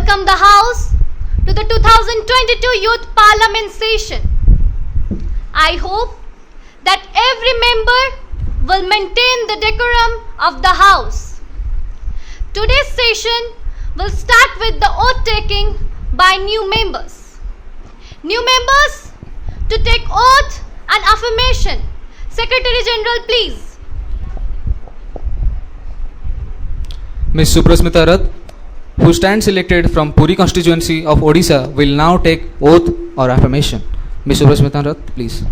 welcome the House to the 2022 Youth Parliament session. I hope that every member will maintain the decorum of the House. Today's session will start with the oath taking by new members. New members to take oath and affirmation. Secretary General, please. Ms. Subrasmita Rath, who stands elected from Puri constituency of Odisha, will now take oath or affirmation. Ms. Subrasmita Rath, please.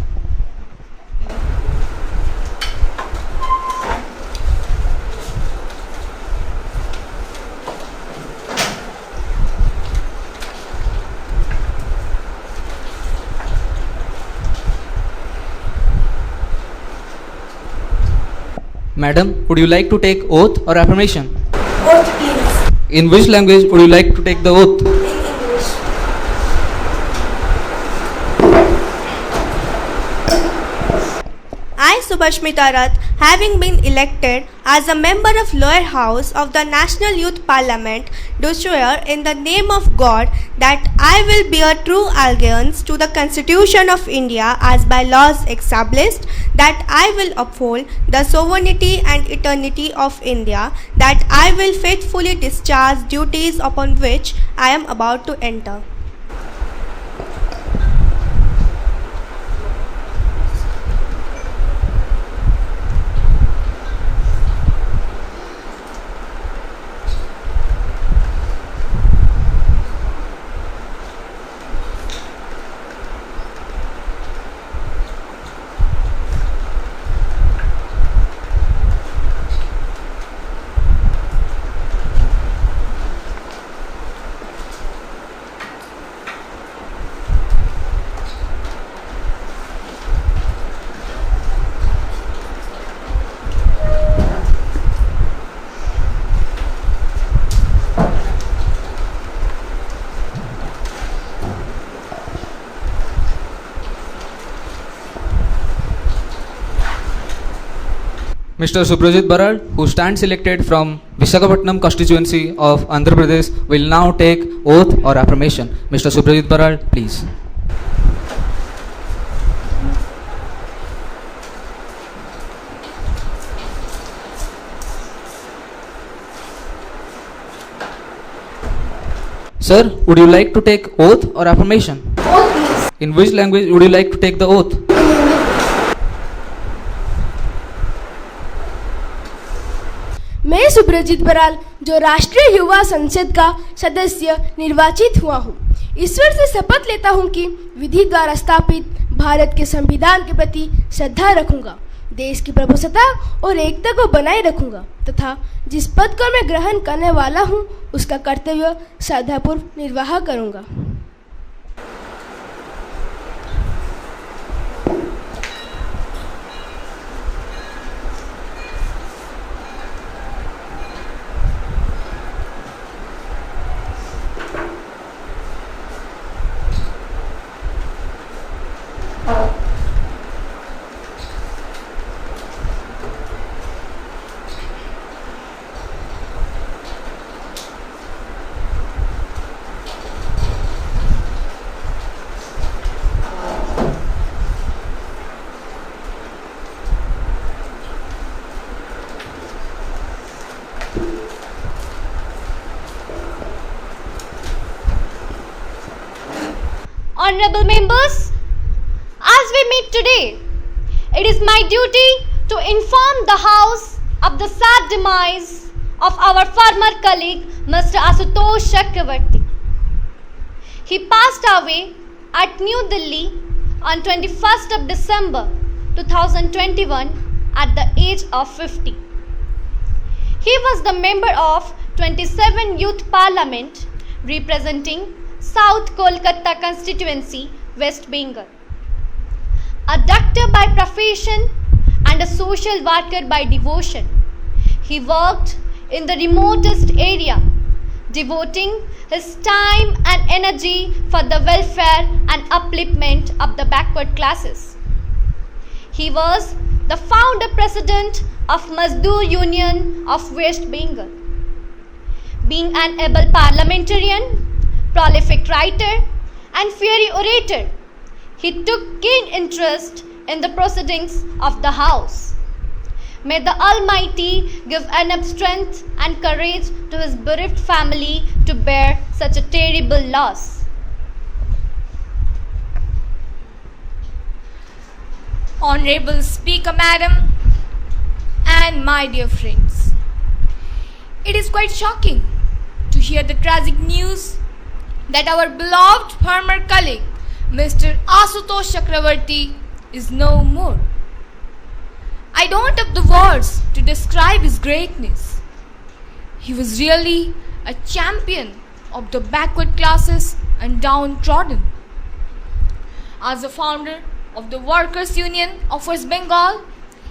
Madam, would you like to take oath or affirmation? Oath, please. In which language would you like to take the oath? In English. I, Subhashmita Rath, having been elected as a member of lower house of the National Youth Parliament, do swear in the name of God that I will bear true allegiance to the Constitution of India as by laws established, that I will uphold the sovereignty and eternity of India, that I will faithfully discharge duties upon which I am about to enter. Mr. Subrajit Baral, who stands elected from Visakhapatnam constituency of Andhra Pradesh, will now take oath or affirmation. Mr. Subrajit Baral, please. Sir, would you like to take oath or affirmation? Oath, please. In which language would you like to take the oath? मैं सुब्रजीत बराल जो राष्ट्रीय युवा संसद का सदस्य निर्वाचित हुआ हूँ, ईश्वर से शपथ लेता हूँ कि विधि द्वारा स्थापित भारत के संविधान के प्रति श्रद्धा रखूंगा, देश की प्रभुसत्ता और एकता को बनाए रखूंगा तथा जिस पद को मैं ग्रहण करने वाला हूँ उसका कर्तव्य श्रद्धापूर्व निर्वाह करूंगा। Honorable members, as we meet today, it is my duty to inform the House of the sad demise of our former colleague Mr. Asutosh Chakravarti. He passed away at New Delhi on 21st of December 2021 at the age of 50. He was the member of 27 Youth Parliament representing South Kolkata constituency, West Bengal. A doctor by profession and a social worker by devotion, he worked in the remotest area, devoting his time and energy for the welfare and upliftment of the backward classes. He was the founder president of Mazdoor Union of West Bengal. Being an able parliamentarian, prolific writer, and fiery orator. He took keen interest in the proceedings of the House. May the Almighty give enough strength and courage to his bereaved family to bear such a terrible loss. Honorable Speaker, Madam, and my dear friends, it is quite shocking to hear the tragic news that our beloved former colleague, Mr. Asutosh Chakravarti, is no more. I don't have the words to describe his greatness. He was really a champion of the backward classes and downtrodden. As the founder of the Workers' Union of West Bengal,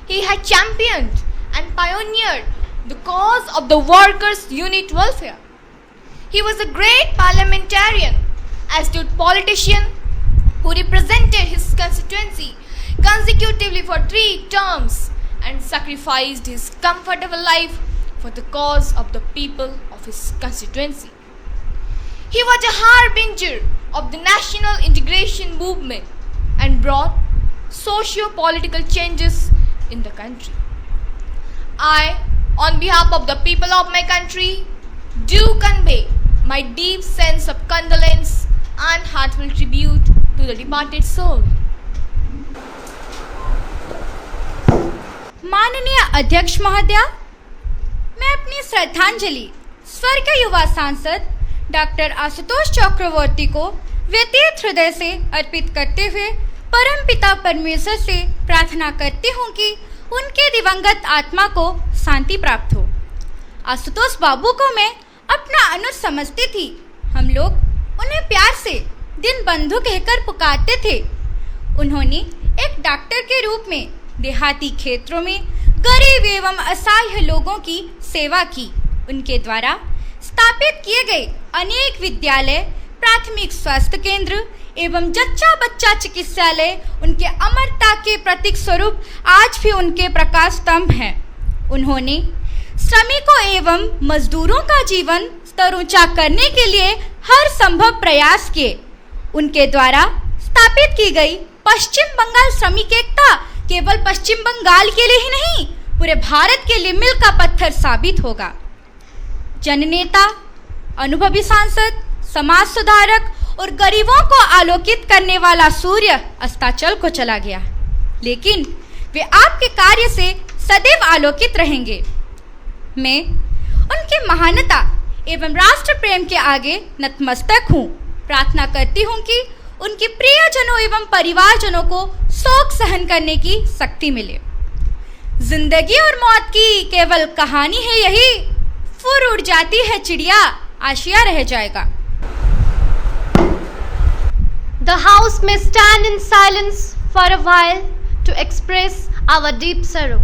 he had championed and pioneered the cause of the workers' unit welfare. He was a great parliamentarian, astute politician who represented his constituency consecutively for 3 terms and sacrificed his comfortable life for the cause of the people of his constituency. He was a harbinger of the national integration movement and brought socio-political changes in the country. I, on behalf of the people of my country, do convey my deep sense of condolence and heartfelt tribute to the departed soul. माननीय अध्यक्ष महोदया, मैं अपनी श्रद्धांजलि स्वर्गीय युवा सांसद doctor Ashutosh चक्रवर्ती को व्यतीत हृदय से अर्पित करते हुए परमपिता परमेश्वर से प्रार्थना करती हूँ कि उनके दिवंगत आत्मा को शांति प्राप्त हो। आशुतोष बाबू को मैं अपना अनुज समझती थी। हम लोग उन्हें प्यार से दिन बंधु कहकर पुकारते थे। उन्होंने एक डॉक्टर के रूप में देहाती क्षेत्रों में गरीब एवं असहाय लोगों की सेवा की। उनके द्वारा स्थापित किए गए अनेक विद्यालय, प्राथमिक स्वास्थ्य केंद्र एवं जच्चा बच्चा चिकित्सालय उनके अमरता के प्रतीक स्वरूप आज भी उनके प्रकाश स्तंभ हैं। उन्होंने श्रमिकों एवं मजदूरों का जीवन स्तर ऊंचा करने के लिए हर संभव प्रयास किए। उनके द्वारा स्थापित की गई पश्चिम बंगाल श्रमिक एकता केवल पश्चिम बंगाल के लिए ही नहीं, पूरे भारत के लिए मील का पत्थर साबित होगा। जननेता, अनुभवी सांसद, समाज सुधारक और गरीबों को आलोकित करने वाला सूर्य अस्ताचल को चला गया, लेकिन वे आपके कार्य से सदैव आलोकित रहेंगे। मैं उनकी महानता एवं राष्ट्र प्रेम के आगे नतमस्तक हूँ। प्रार्थना करती हूँ कि उनके प्रियजनों एवं परिवारजनों को शोक सहन करने की शक्ति मिले। जिंदगी और मौत की केवल कहानी है यही, फुर उड़ जाती है चिड़िया, आशिया रह जाएगा। The house may stand in silence for a while to express our deep sorrow.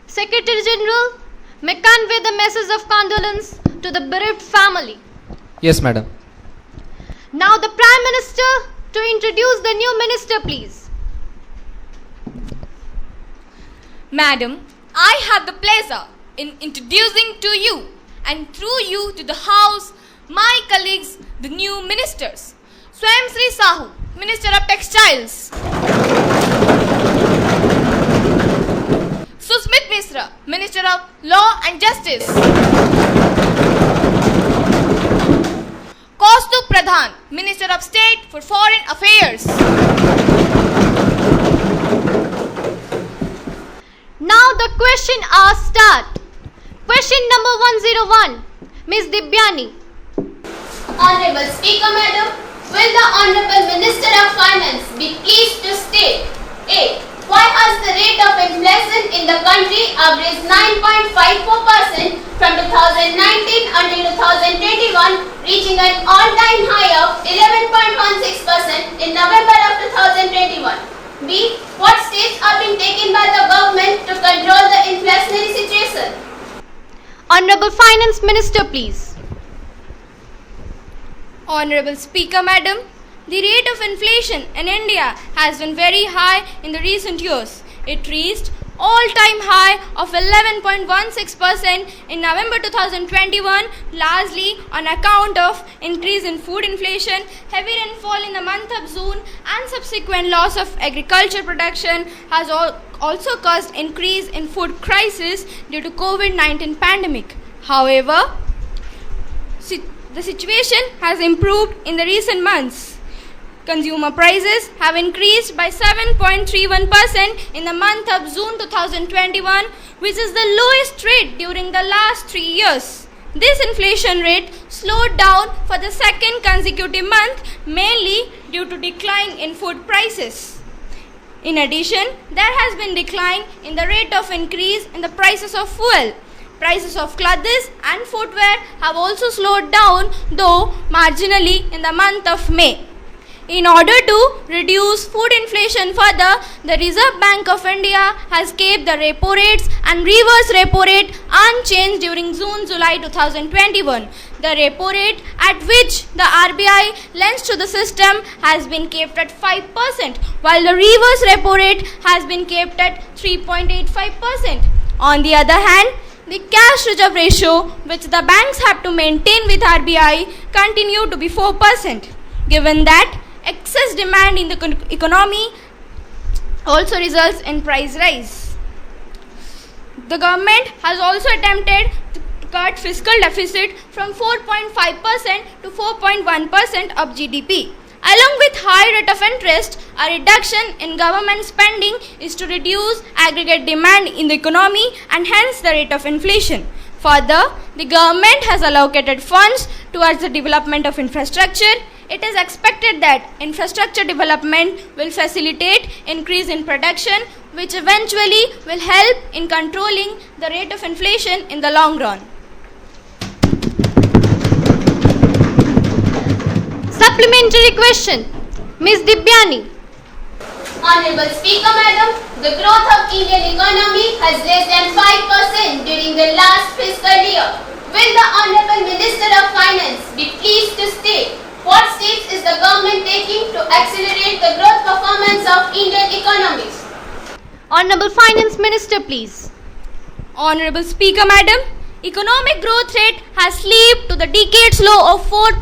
Secretary General, may convey the message of condolence to the bereaved family. Yes, madam. Now the Prime Minister to introduce the new minister, please. Madam, I have the pleasure in introducing to you and through you to the House my colleagues, the new ministers. Swayam Sri Sahu, Minister of Textiles. Susmit Misra, Minister of Law and Justice. Kaustubh Pradhan, Minister of State for Foreign Affairs. Now the question hour start. Question number 101, Ms. Dibyani. Honorable Speaker, Madam, will the Honorable Minister of Finance be pleased to state A. Why has the rate of inflation in the country averaged 9.54% from 2019 until 2021, reaching an all-time high of 11.16% in November of 2021? B. What steps are being taken by the government to control the inflationary situation? Honorable Finance Minister, please. Honorable Speaker, Madam, the rate of inflation in India has been very high in the recent years. It reached all-time high of 11.16% in November 2021, largely on account of increase in food inflation, heavy rainfall in the month of June, and subsequent loss of agriculture production has also caused increase in food crisis due to COVID-19 pandemic. However, the situation has improved in the recent months. Consumer prices have increased by 7.31% in the month of June 2021, which is the lowest rate during the last 3 years. This inflation rate slowed down for the second consecutive month, mainly due to decline in food prices. In addition, there has been decline in the rate of increase in the prices of fuel. Prices of clothes and footwear have also slowed down, though marginally, in the month of May. In order to reduce food inflation further, the Reserve Bank of India has kept the repo rates and reverse repo rate unchanged during June-July 2021. The repo rate at which the RBI lends to the system has been kept at 5%, while the reverse repo rate has been kept at 3.85%. On the other hand, the cash reserve ratio which the banks have to maintain with RBI continue to be 4%. Given that excess demand in the economy also results in price rise. The government has also attempted to cut fiscal deficit from 4.5% to 4.1% of GDP. Along with high rate of interest, a reduction in government spending is to reduce aggregate demand in the economy and hence the rate of inflation. Further, the government has allocated funds towards the development of infrastructure. It is expected that infrastructure development will facilitate increase in production, which eventually will help in controlling the rate of inflation in the long run. Supplementary question. Ms. Dibyani. Honorable Speaker Madam, the growth of Indian economy has less than 5% during the last fiscal year. Will the Honorable Minister of Finance be pleased to state what steps is the government taking to accelerate the growth performance of Indian economies? Honorable Finance Minister, please. Honorable Speaker Madam, economic growth rate has slipped to the decades low of 4%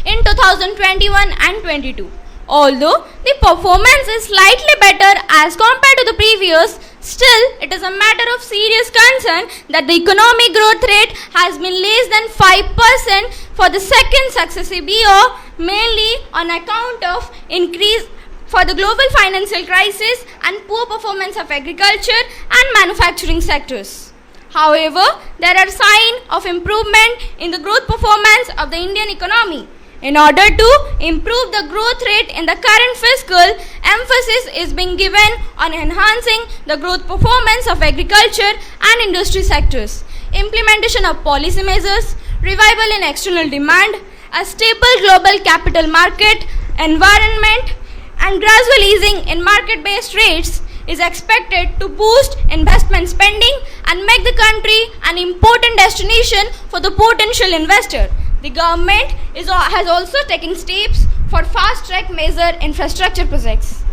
in 2021 and 22. Although the performance is slightly better as compared to the previous, still it is a matter of serious concern that the economic growth rate has been less than 5% for the second successive year, mainly on account of increase for the global financial crisis and poor performance of agriculture and manufacturing sectors. However, there are signs of improvement in the growth performance of the Indian economy. In order to improve the growth rate in the current fiscal, emphasis is being given on enhancing the growth performance of agriculture and industry sectors, implementation of policy measures, revival in external demand, a stable global capital market environment, and gradual easing in market-based rates is expected to boost investment spending and make the country an important destination for the potential investor. The government has also taken steps for fast-track major infrastructure projects.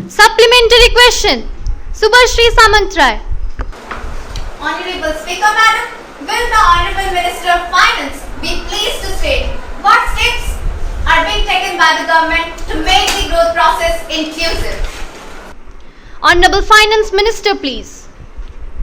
Supplementary question. Subhashri Samantrai. Honorable Speaker Madam, will the Honorable Minister of Finance be pleased to state what steps are being taken by the government to make the growth process inclusive? Honorable Finance Minister, please.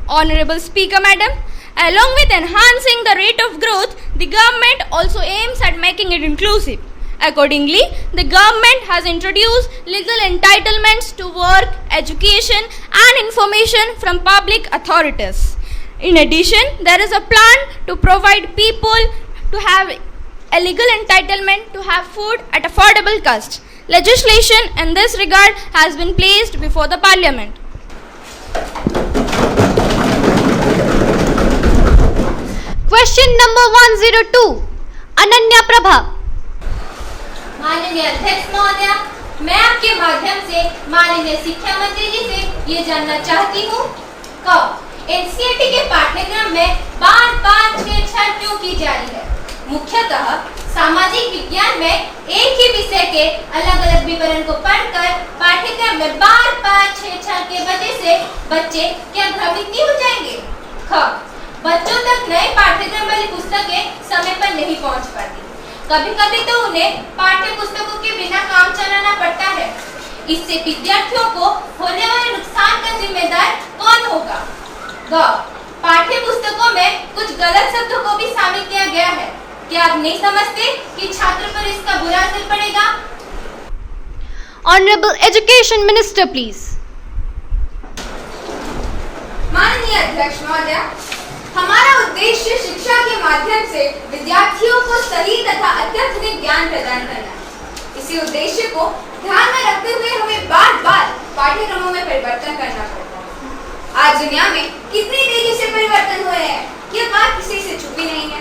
Honorable Speaker Madam, along with enhancing the rate of growth, the government also aims at making it inclusive. Accordingly, the government has introduced legal entitlements to work, education and information from public authorities. In addition, there is a plan to provide people to have a legal entitlement to have food at affordable cost. Legislation in this regard has been placed before the Parliament. Question number 102. Ananya Prabha. माननीय अध्यक्ष महोदय, मैं आपके माध्यम से माननीय शिक्षा मंत्री जी से ये जानना चाहती हूँ कब एनसीईआरटी के पाठ्यक्रम में बार बार छेड़छाड़ क्यों की जा रही है? मुख्यतः सामाजिक विज्ञान में एक ही विषय के अलग अलग विवरण को पढ़कर पाठ्यक्रम में बार बार छेड़छाड़ के वजह से बच्चे क्या भ्रमित नहीं हो जाएंगे? ख, बच्चों तक नए पाठ्यक्रम वाली पुस्तकें समय पर नहीं पहुंच पाती। कभी कभी तो उन्हें पाठ्य पुस्तकों के बिना काम चलाना पड़ता है। इससे विद्यार्थियों को होने वाले नुकसान का जिम्मेदार कौन होगा? ग, पाठ्य पुस्तकों में कुछ गलत शब्दों को भी शामिल किया गया है। क्या आप नहीं समझते कि छात्र पर इसका बुरा असर पड़ेगा? Honorable Education Minister, please. माननीय अध्यक्ष महोदय, हमारा उद्देश्य शिक्षा के माध्यम से विद्यार्थियों को सही तथा अत्याधुनिक ज्ञान प्रदान करना है। इसी उद्देश्य को ध्यान में रखते हुए हमें बार-बार पाठ्यक्रमों में परिवर्तन करना पड़ता है। आज दुनिया में कितनी तेजी से परिवर्तन हो रहे हैं, ये बात किसी से छुपी नहीं है।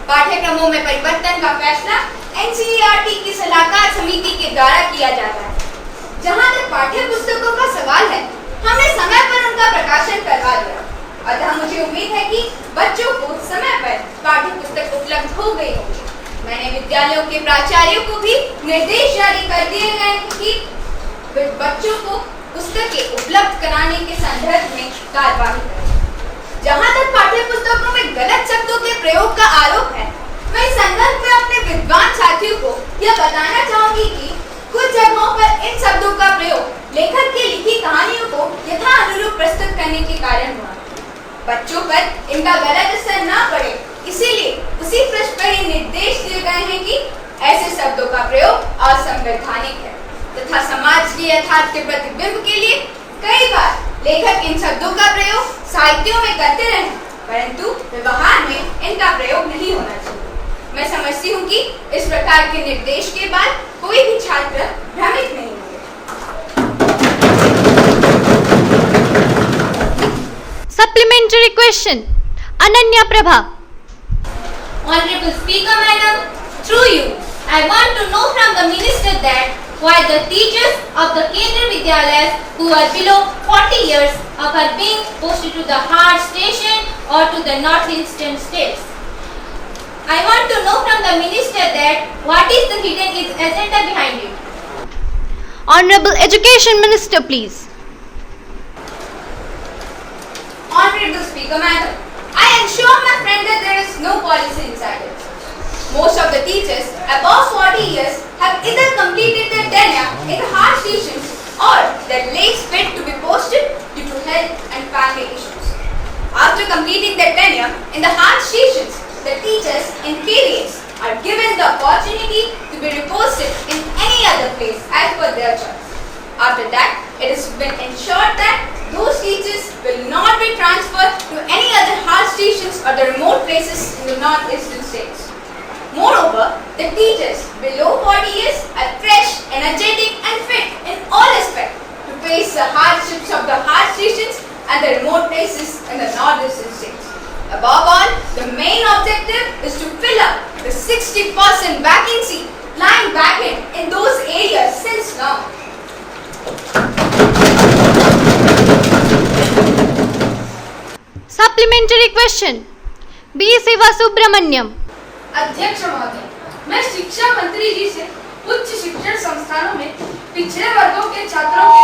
पाठ्यक्रमों में परिवर्तन का फैसला NCERT की सलाहकार समिति के द्वारा किया जाता है। जहां तक पाठ्य पुस्तकों का सवाल है, हमने समय पर उनका प्रकाशन करवा दिया। अतः मुझे उम्मीद है कि बच्चों को समय पर पाठ्य पुस्तक उपलब्ध हो गई होगी। मैंने विद्यालयों के प्राचार्यों को भी निर्देश जारी कर दिए गए हैं कि बच्चों को पुस्तकें उपलब्ध कराने के संदर्भ में कार्यवाही करें। जहां तक पाठ्य पुस्तकों में गलत शब्दों के प्रयोग का आरोप है, मैं इस संदर्भ में अपने विद्वान साथियों को यह बताना चाहूंगी कि कुछ जगहों पर इन शब्दों का प्रयोग लेखक की लिखी कहानियों को यथा अनुरूप प्रस्तुत करने के कारण हुआ। बच्चों पर इनका गलत असर न पड़े, इसीलिए उसी पृष्ठ पर ही निर्देश दिए गए हैं कि ऐसे शब्दों का प्रयोग असंवैधानिक है तथा समाज के यथार्थ के प्रतिबिंब के लिए कई बार लेखक इन शब्दों का प्रयोग साहित्यों में करते रहे, परंतु व्यवहार में इनका प्रयोग नहीं होना चाहिए। मैं समझती हूँ कि इस प्रकार के निर्देश के बाद कोई भी छात्र भ्रमित नहीं होंगे। Supplementary question. Ananya Prabha. Honorable Speaker Madam, through you, I want to know from the Minister that why the teachers of the Kendriya Vidyalayas who are below 40 years are being posted to the hard station or to the northeastern states. I want to know from the Minister that what is the hidden agenda behind it. Honorable Education Minister, please. Honorable Speaker Madam, I assure my friend that there is no policy inside it. Most of the teachers above 40 years have either completed their tenure in the hard stations or their legs fit to be posted due to health and family issues. After completing their tenure in the hard stations, the teachers in periods are given the opportunity to be reposted in any other place as per their choice. After that, it has been ensured that those teachers will not be transferred to any other hard stations or the remote places in the northeastern states. Moreover, the teachers below 40 years are fresh, energetic and fit in all aspects to face the hardships of the hard stations and the remote places in the northeastern states. Above all, the main objective is to fill up the 60% vacancy lying vacant in those areas since long. Supplementary question. B. Siva Subramanyam. अध्यक्ष महोदय, मैं शिक्षा मंत्री जी से उच्च शिक्षण संस्थानों में पिछड़े वर्गों के छात्रों के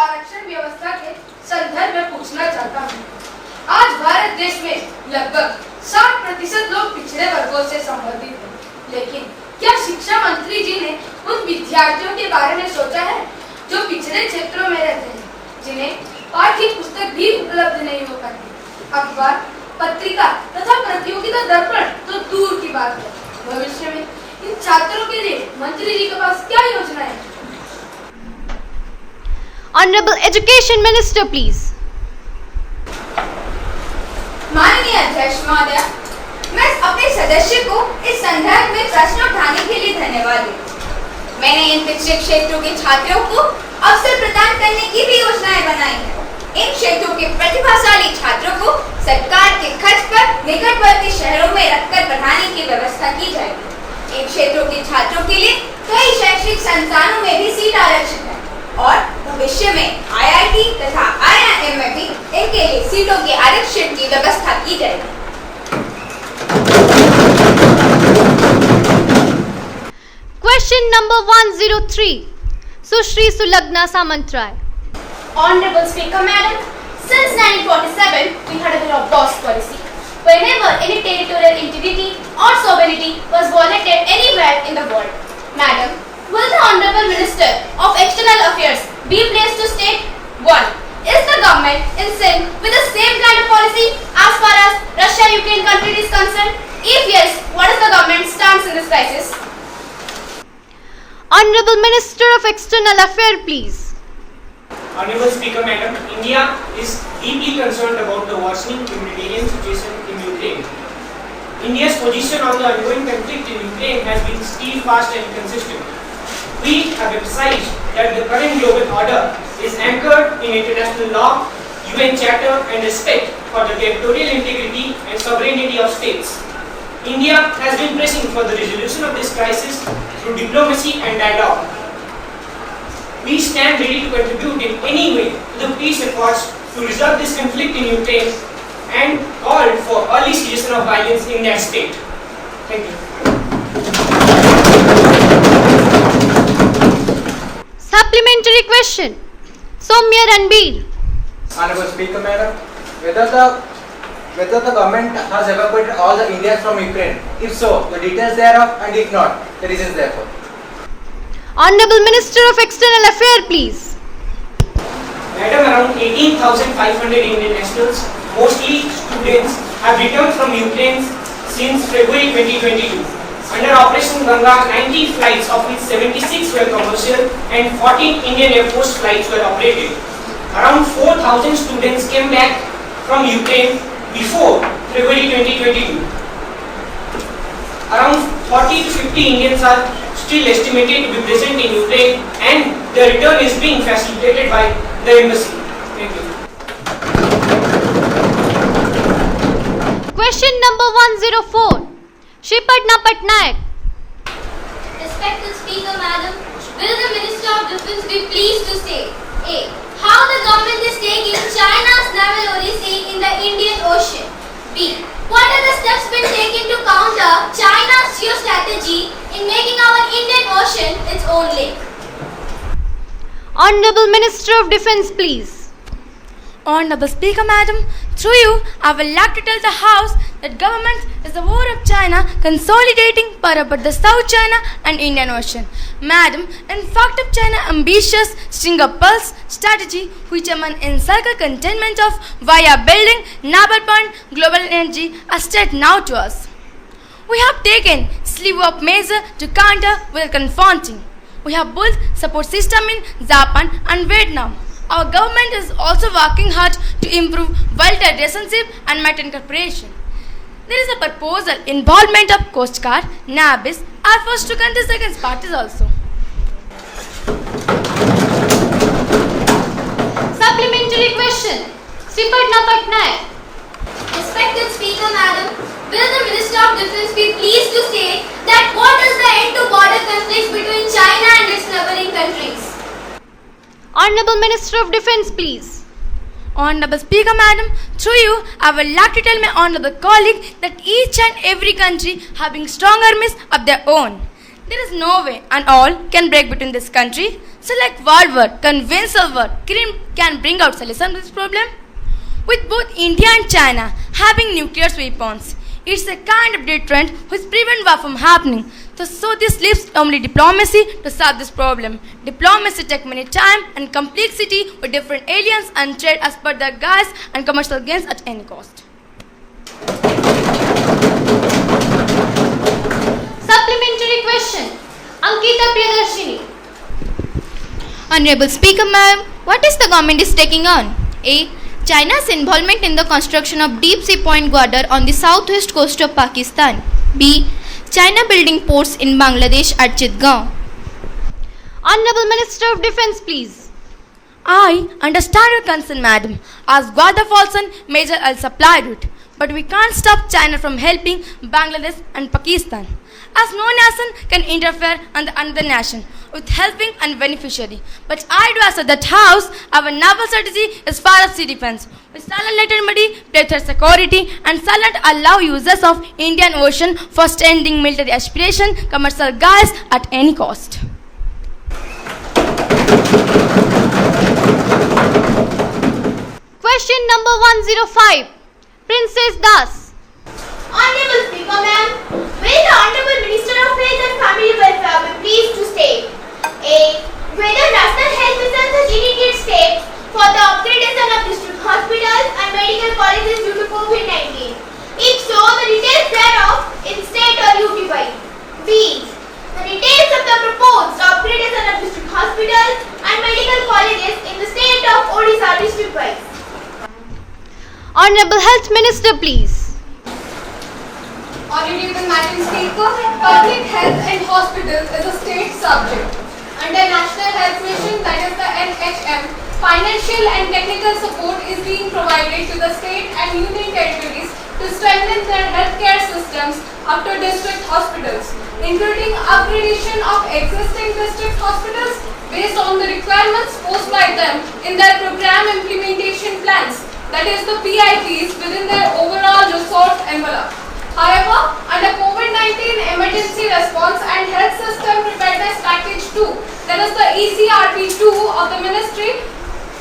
आरक्षण व्यवस्था के संदर्भ में पूछना चाहता हूँ। आज भारत देश में लगभग 60% लोग पिछड़े वर्गों से संबंधित हैं, लेकिन क्या शिक्षा मंत्री जी ने उन विद्यार्थियों के बारे में सोचा है जो पिछड़े क्षेत्रों में रहते हैं, जिन्हें पाठ्य पुस्तक भी उपलब्ध नहीं हो पाती? अखबार, पत्रिका तथा प्रतियोगिता दर्पण तो दूर की बात है। भविष्य में इन छात्रों के लिए मंत्री जी के पास क्या योजना है? Honorable Education Minister, please. माननीय अध्यक्ष महोदय, मैं अपने सदस्य को इस संदर्भ में प्रश्न उठाने के लिए धन्यवाद देती हूँ। मैंने इन पिछड़े क्षेत्रों के छात्रों को अवसर प्रदान करने की भी योजनाएं बनाई हैं। इन क्षेत्रों के प्रतिभाशाली छात्रों को सरकार के खर्च पर निकटवर्ती शहरों में रखकर पढ़ाने की व्यवस्था की जाएगी। इन क्षेत्रों के छात्रों के लिए कई शैक्षणिक संस्थानों में भी सीट आरक्षित है और भविष्य में IIT तथा IIM में भी इनके लिए सीटों के आरक्षण की व्यवस्था की जाएगी। Question number 103. Sushri Sulagna Samantrai. Honorable Speaker Madam, since 1947 we had a bit of boss policy. Whenever any territorial integrity or sovereignty was violated anywhere in the world, Madam, will the Honorable Minister of External Affairs be placed to state 1. Is the government in sync with the same kind of policy as far as Russia-Ukraine conflict is concerned? If yes, what is the government's stance in this crisis? Honorable Minister of External Affairs, please. Honorable Speaker Madam, India is deeply concerned about the worsening humanitarian situation in Ukraine. India's position on the ongoing conflict in Ukraine has been steadfast and consistent. We have emphasized that the current global order is anchored in international law, UN Charter and respect for the territorial integrity and sovereignty of states. India has been pressing for the resolution of this crisis through diplomacy and dialogue. We stand ready to contribute in any way to the peace efforts to resolve this conflict in Ukraine and call for early cessation of violence in that state. Thank you. Supplementary question. Soumya Ranbir. Honorable Speaker Madam, whether the government has evacuated all the Indians from Ukraine. If so, the details thereof, and if not, the reasons therefore. Honorable Minister of External Affairs, please. Madam, around 18,500 Indian nationals, mostly students, have returned from Ukraine since February 2022. Under Operation Ganga, 90 flights, of which 76 were commercial and 14 Indian Air Force flights were operated. Around 4,000 students came back from Ukraine before February 2022. Around 40 to 50 Indians are still estimated to be present in Ukraine, and their return is being facilitated by the embassy. Thank you. Question number 104. Shripatna Patnaik. Respected Speaker Madam, will the Minister of Defence be pleased to state A. How the government is taking China's naval odyssey in the Indian Ocean? B. What are the steps being taken to counter China's geostrategy in making our Indian Ocean its own lake? Honorable Minister of Defence, please. Honorable Speaker Madam, through you, I would like to tell the House that government is the war of China consolidating power about the South China and Indian Ocean. Madam, in fact of China ambitious string of pearls strategy which among encircle containment of via building naval point global energy are state now to us. We have taken slew of measures to counter with confronting. We have built support system in Japan and Vietnam. Our government is also working hard to improve world relationship and maintain cooperation. There is a proposal involvement of Coast Guard, Navis, Air Force to contest against parties also. Supplementary question. Shripatna Patnaik. Respected Speaker Madam, will the Minister of Defence be pleased to state that what is the end to border conflicts between China and its neighboring countries? Honorable Minister of Defence, please. Honorable Speaker Madam, through you, I would like to tell my honorable colleague that each and every country having strong armies of their own. There is no way and all can break between this country. So like world war, conventional war, can bring out solution to this problem. With both India and China having nuclear weapons, it's a kind of deterrent which prevents war from happening. So this leaves only diplomacy to solve this problem. Diplomacy takes many time and complexity with different aliens and trade as per their guise and commercial gains at any cost. Supplementary question. Ankita Priyadarshini. Honorable Speaker Ma'am, what is the government is taking on? A. China's involvement in the construction of deep sea point Gwadar on the southwest coast of Pakistan. B. China building ports in Bangladesh at Chitgaon. Honorable Minister of Defence, please. I understand your concern, madam, as Gwadar falls on major oil supply route. But we can't stop China from helping Bangladesh and Pakistan. as no nation can interfere on the another nation with helping and beneficiary. But I do assert that House, our naval strategy is far of sea defense. We silent let anybody play their security and silent allow users of Indian Ocean for standing military aspiration, commercial guys at any cost. Question number 105. Princess Das. Honorable Speaker, ma'am, will the Honorable Minister of Health and Family Welfare be pleased to state A. Whether National Health Mission has initiated steps for the upgradation of district hospitals and medical colleges due to COVID-19? If so, the details thereof in state or UT wise. B. The details of the proposed upgradation of district hospitals and medical colleges in the state of Odisha district wise. Honorable Health Minister, please. Honorable Madam Speaker, public health and hospitals is a state subject. Under National Health Mission, that is the NHM, financial and technical support is being provided to the state and union territories to strengthen their healthcare systems up to district hospitals, including upgradation of existing district hospitals based on the requirements posed by them in their program implementation plans, that is the PIPs, within their overall resource envelope. However, under COVID-19 emergency response and health system preparedness package 2, that is the ECRP2 of the ministry,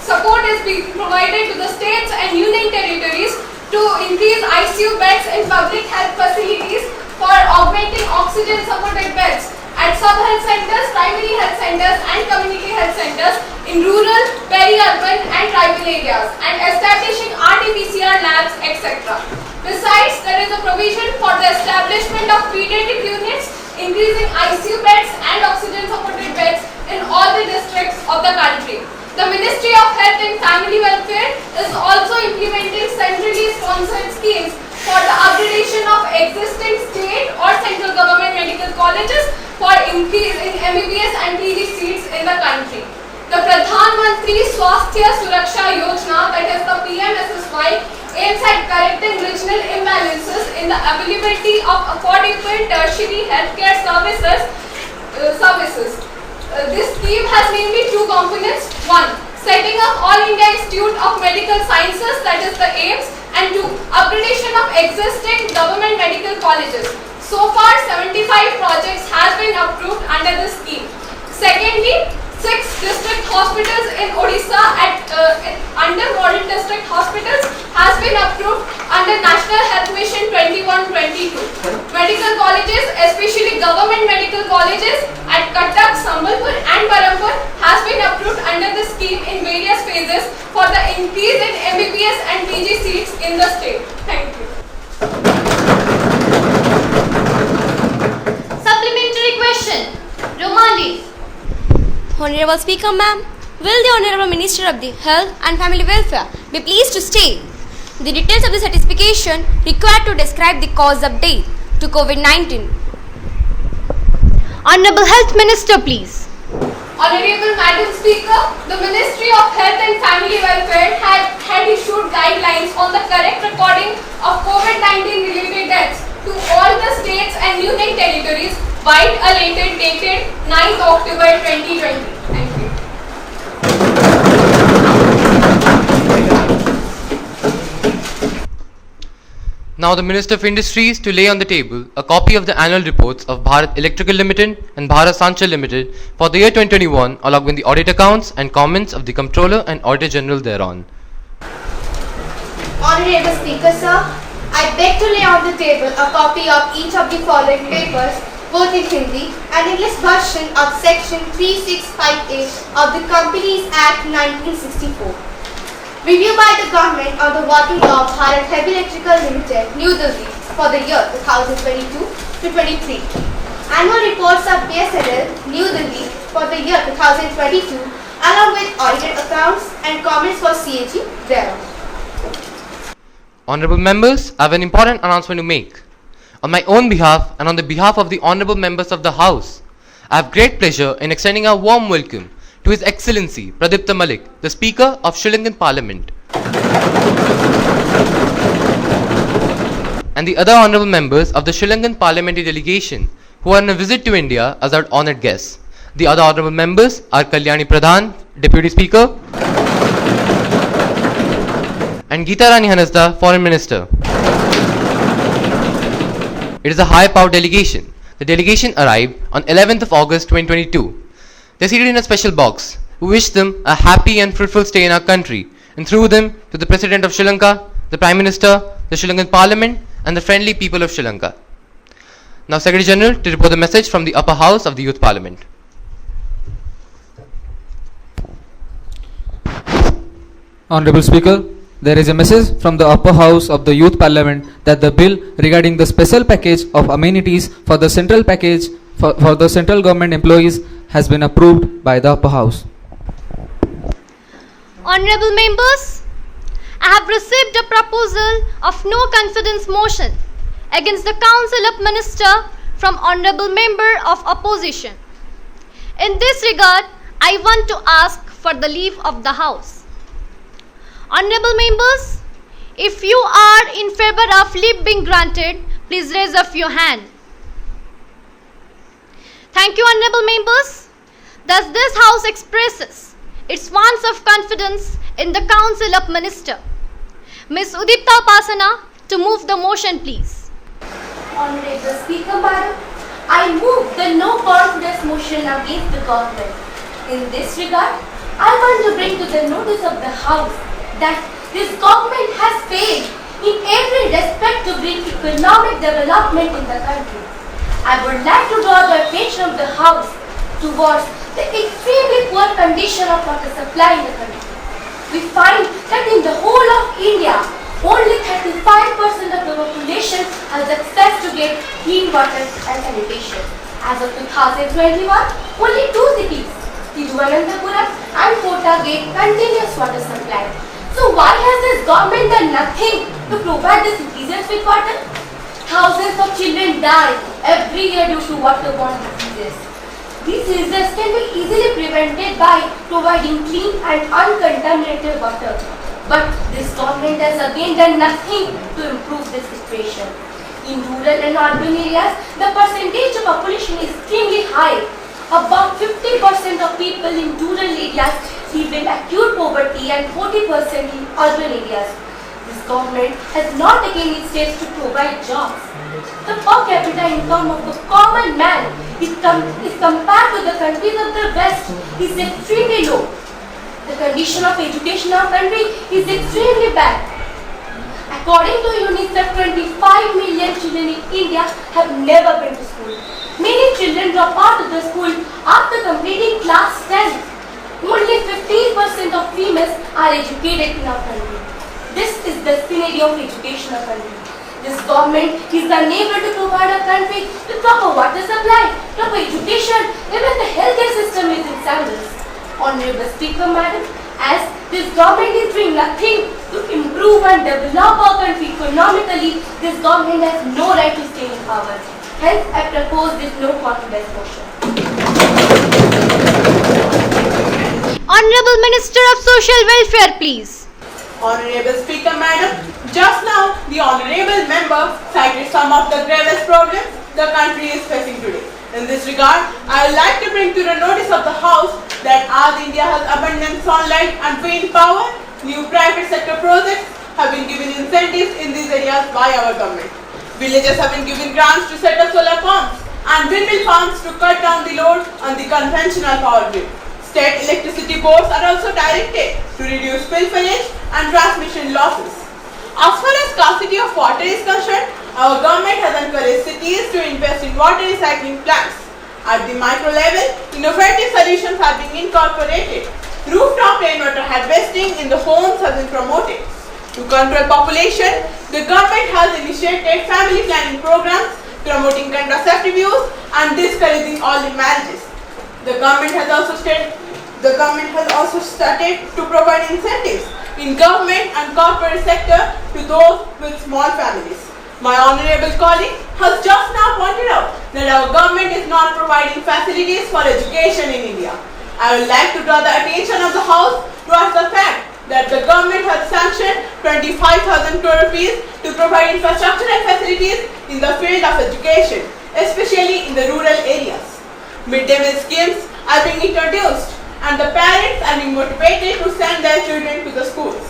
support is being provided to the states and union territories to increase ICU beds in public health facilities for augmenting oxygen supported beds at sub-health centers, primary health centers and community health centers in rural, peri-urban and tribal areas, and establishing RT-PCR labs, etc. Besides, there is a provision for the establishment of pediatric units, increasing ICU beds and oxygen supported beds in all the districts of the country. The Ministry of Health and Family Welfare is also implementing centrally sponsored schemes for the upgradation of existing state or central government medical colleges for increase in MBBS and PG seats in the country. The Pradhan Mantri Swasthya Suraksha Yojana, that is the PMSSY, aims at correcting regional imbalances in the availability of affordable tertiary healthcare services. This scheme has mainly two components. One, setting up All India Institute of Medical Sciences, that is the AIIMS, and two, upgradation of existing government medical colleges. So far, 75 projects have been approved under this scheme. Secondly, 6 district hospitals in Odisha under model district hospitals has been approved under National Health Mission 21-22. Medical colleges, especially government medical colleges at Cuttack, Sambalpur and Barampur has been approved under the scheme in various phases for the increase in MBBS and PG seats in the state. Thank you. Supplementary question. Romali. Honorable Speaker, ma'am, will the Honorable Minister of the Health and Family Welfare be pleased to state the details of the certification required to describe the cause of death to COVID-19? Honorable Health Minister, please. Honorable Madam Speaker, the Ministry of Health and Family Welfare had issued guidelines on the correct recording of COVID-19 related deaths to all the states and union territories, white dated 9th October 2020. Thank you. Now the Minister of Industries to lay on the table a copy of the annual reports of Bharat Electrical Limited and Bharat Sanchar Limited for the year 2021, along with the audit accounts and comments of the Comptroller and Auditor General thereon. Honorable Speaker, sir, I beg to lay on the table a copy of each of the following papers, both in Hindi and English version of Section 365A of the Companies Act 1964. Review by the Government on the working of Bharat Heavy Electrical Limited, New Delhi for the year 2022 to 23. Annual reports of BSNL, New Delhi for the year 2022 along with audited accounts and comments for CAG thereon. Honorable members, I have an important announcement to make. On my own behalf and on the behalf of the honorable members of the House, I have great pleasure in extending a warm welcome to His Excellency Pradipta Malik, the Speaker of Sri Lankan Parliament, and the other honorable members of the Sri Lankan Parliamentary delegation who are on a visit to India as our honored guests. The other honorable members are Kalyani Pradhan, Deputy Speaker, and Geeta Rani Hanasda, Foreign Minister. It is a high-powered delegation. The delegation arrived on 11th of August 2022. They are seated in a special box. We wish them a happy and fruitful stay in our country, and through them to the President of Sri Lanka, the Prime Minister, the Sri Lankan Parliament, and the friendly people of Sri Lanka. Now Secretary General to report the message from the upper house of the Youth Parliament. Honorable Speaker, there is a message from the upper house of the Youth Parliament that the bill regarding the special package of amenities for the central package for the central government employees has been approved by the upper house. Honorable members, I have received a proposal of no confidence motion against the Council of Ministers from Honorable Member of Opposition. In this regard, I want to ask for the leave of the House. Honorable members, if you are in favor of leave being granted, please raise up your hand. Thank you, honorable members. Thus, this House expresses its wants of confidence in the Council of Ministers. Ms. Udipta Upasana to move the motion, please. Honorable Speaker, Madam, I move the no confidence motion against the government. In this regard, I want to bring to the notice of the House that this government has failed in every respect to bring economic development in the country. I would like to draw the attention of the House towards the extremely poor condition of water supply in the country. We find that in the whole of India, only 35% of the population has access to get clean water and sanitation. As of 2021, only 2 cities, Thiruvananthapuram and Kota, get continuous water supply. So why has this government done nothing to provide the citizens with water? Thousands of children die every year due to waterborne diseases. These diseases can be easily prevented by providing clean and uncontaminated water. But this government has again done nothing to improve this situation. In rural and urban areas, the percentage of population is extremely high. About 50% of people in rural areas live in acute poverty and 40% in urban areas. This government has not taken its steps to provide jobs. The per capita income of the common man is compared to the countries of the West is extremely low. The condition of education in our country is extremely bad. According to UNICEF, 25 million children in India have never been to school. Many children drop out of the school after completing class 10. Only 15% of females are educated in our country. This is the scenario of education in our country. This government is unable to provide our country with proper water supply, proper education, even the healthcare system is in shambles. Honorable Speaker, Madam, as this government is doing nothing to improve and develop our country economically, this government has no right to stay in power. Hence, I propose this no confidence motion. Honorable Minister of Social Welfare, please. Honorable Speaker, Madam, just now the Honorable Member cited some of the gravest problems the country is facing today. In this regard, I would like to bring to the notice of the House that as India has abundant sunlight and wind power, new private sector projects have been given incentives in these areas by our government. Villages have been given grants to set up solar farms and windmill farms to cut down the load on the conventional power grid. State electricity boards are also directed to reduce pilferage and transmission losses. As far as scarcity of water is concerned, our government has encouraged cities to invest in water recycling plants. At the micro level, innovative solutions have been incorporated. Rooftop rainwater harvesting in the homes has been promoted. To control population, the government has initiated family planning programs promoting contraceptive use and discouraging early marriages. The government has also started to provide incentives in government and corporate sector to those with small families. My honorable colleague has just now pointed out that our government is not providing facilities for education in India. I would like to draw the attention of the House towards the fact that the government has sanctioned 25,000 crore rupees to provide infrastructure and facilities in the field of education. especially in the rural areas. Midday meal schemes are being introduced and the parents are being motivated to send their children to the schools.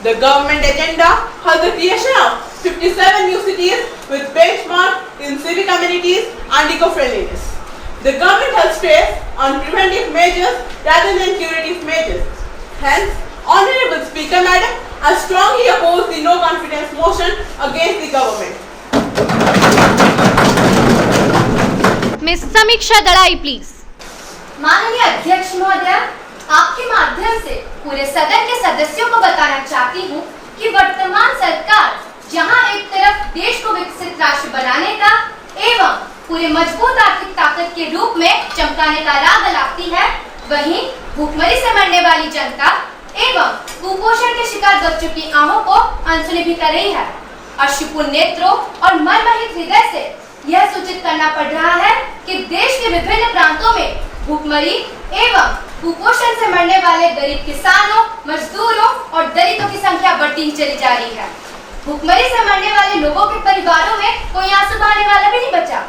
The government agenda has the creation of 57 new cities with benchmark in civic amenities and eco-friendliness. The government has stressed on preventive measures rather than curative measures. Hence, Honorable Speaker Madam, I strongly oppose the no confidence motion against the government. Miss Samiksha Dadai, please. माननीय अध्यक्ष महोदय, आपके माध्यम से पूरे सदन के सदस्यों को बताना चाहती हूँ कि वर्तमान सरकार जहाँ एक तरफ देश को विकसित राष्ट्र बनाने का एवं पूरे मजबूत आर्थिक ताकत के रूप में चमकाने का राग लगाती है, वहीं भूखमरी से मरने वाली जनता एवं कुपोषण के शिकार बच्चों की आहों को अनसुनी भी कर रही है। अश्रुपूर्ण नेत्रों और मर्महित हृदय से यह सूचित करना पड़ रहा है कि देश के विभिन्न प्रांतों में भूखमरी एवं कुपोषण से मरने वाले गरीब किसानों, मजदूरों और दलितों की संख्या बढ़ती ही चली जा रही है। भूखमरी से मरने वाले लोगों के परिवारों में कोई आंसू बहाने वाला भी नहीं बचा।